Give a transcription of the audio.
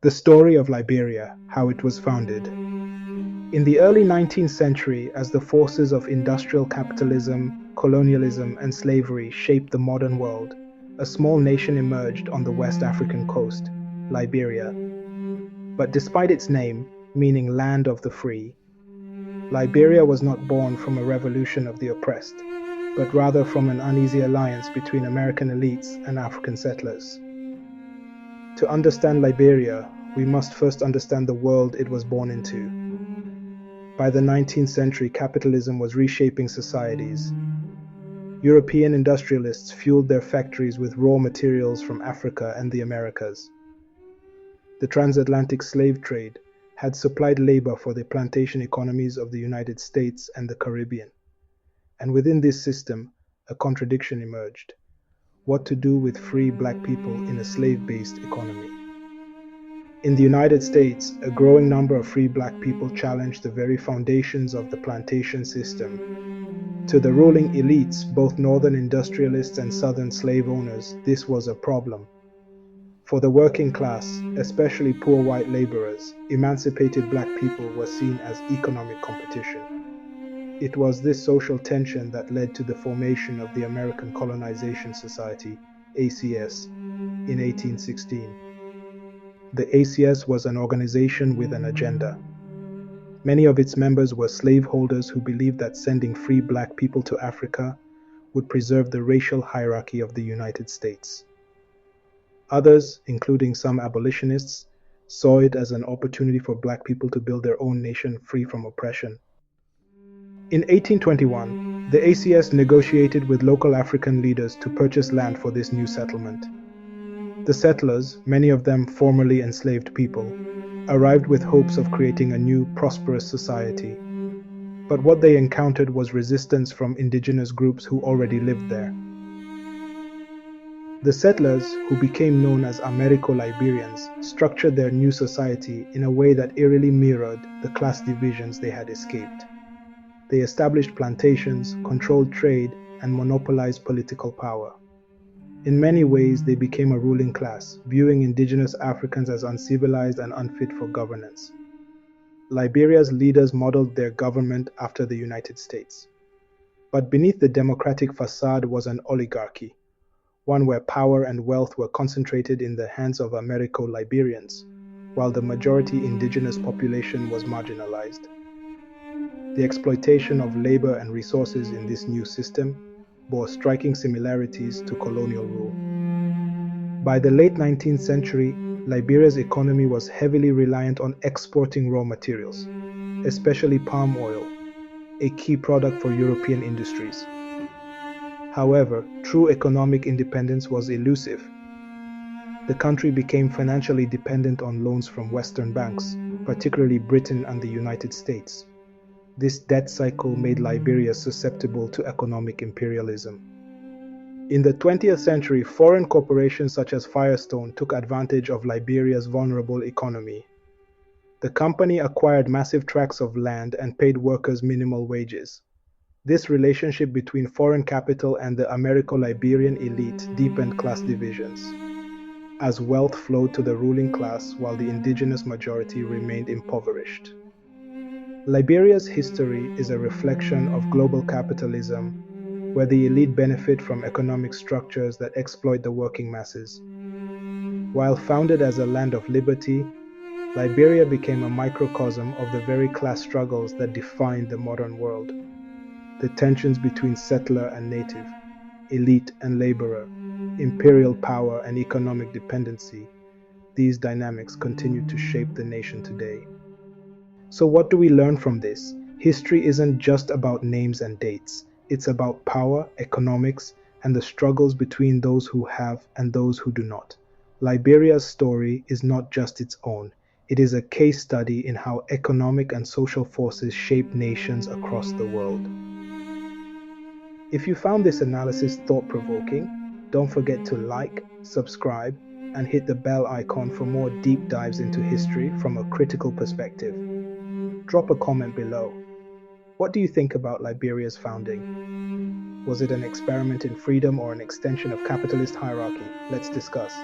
The story of Liberia, how it was founded. In the early 19th century, as the forces of industrial capitalism, colonialism, and slavery shaped the modern world, a small nation emerged on the West African coast, Liberia. But despite its name, meaning land of the free, Liberia was not born from a revolution of the oppressed, but rather from an uneasy alliance between American elites and African settlers. To understand Liberia, we must first understand the world it was born into. By the 19th century, capitalism was reshaping societies. European industrialists fueled their factories with raw materials from Africa and the Americas. The transatlantic slave trade had supplied labor for the plantation economies of the United States and the Caribbean. And within this system, a contradiction emerged: what to do with free black people in a slave-based economy. In the United States, a growing number of free black people challenged the very foundations of the plantation system. To the ruling elites, both northern industrialists and southern slave owners, this was a problem. For the working class, especially poor white laborers, emancipated black people were seen as economic competition. It was this social tension that led to the formation of the American Colonization Society, ACS, in 1816. The ACS was an organization with an agenda. Many of its members were slaveholders who believed that sending free black people to Africa would preserve the racial hierarchy of the United States. Others, including some abolitionists, saw it as an opportunity for black people to build their own nation free from oppression. In 1821, the ACS negotiated with local African leaders to purchase land for this new settlement. The settlers, many of them formerly enslaved people, arrived with hopes of creating a new, prosperous society. But what they encountered was resistance from indigenous groups who already lived there. The settlers, who became known as Americo-Liberians, structured their new society in a way that eerily mirrored the class divisions they had escaped. They established plantations, controlled trade, and monopolized political power. In many ways, they became a ruling class, viewing indigenous Africans as uncivilized and unfit for governance. Liberia's leaders modeled their government after the United States. But beneath the democratic facade was an oligarchy, one where power and wealth were concentrated in the hands of Americo-Liberians, while the majority indigenous population was marginalized. The exploitation of labor and resources in this new system bore striking similarities to colonial rule. By the late 19th century, Liberia's economy was heavily reliant on exporting raw materials, especially palm oil, a key product for European industries. However, true economic independence was elusive. The country became financially dependent on loans from Western banks, particularly Britain and the United States. This debt cycle made Liberia susceptible to economic imperialism. In the 20th century, foreign corporations such as Firestone took advantage of Liberia's vulnerable economy. The company acquired massive tracts of land and paid workers minimal wages. This relationship between foreign capital and the Americo-Liberian elite deepened class divisions, as wealth flowed to the ruling class while the indigenous majority remained impoverished. Liberia's history is a reflection of global capitalism, where the elite benefit from economic structures that exploit the working masses. While founded as a land of liberty, Liberia became a microcosm of the very class struggles that defined the modern world. The tensions between settler and native, elite and laborer, imperial power and economic dependency, these dynamics continue to shape the nation today. So what do we learn from this? History isn't just about names and dates. It's about power, economics, and the struggles between those who have and those who do not. Liberia's story is not just its own. It is a case study in how economic and social forces shape nations across the world. If you found this analysis thought-provoking, don't forget to like, subscribe, and hit the bell icon for more deep dives into history from a critical perspective. Drop a comment below. What do you think about Liberia's founding? Was it an experiment in freedom or an extension of capitalist hierarchy? Let's discuss.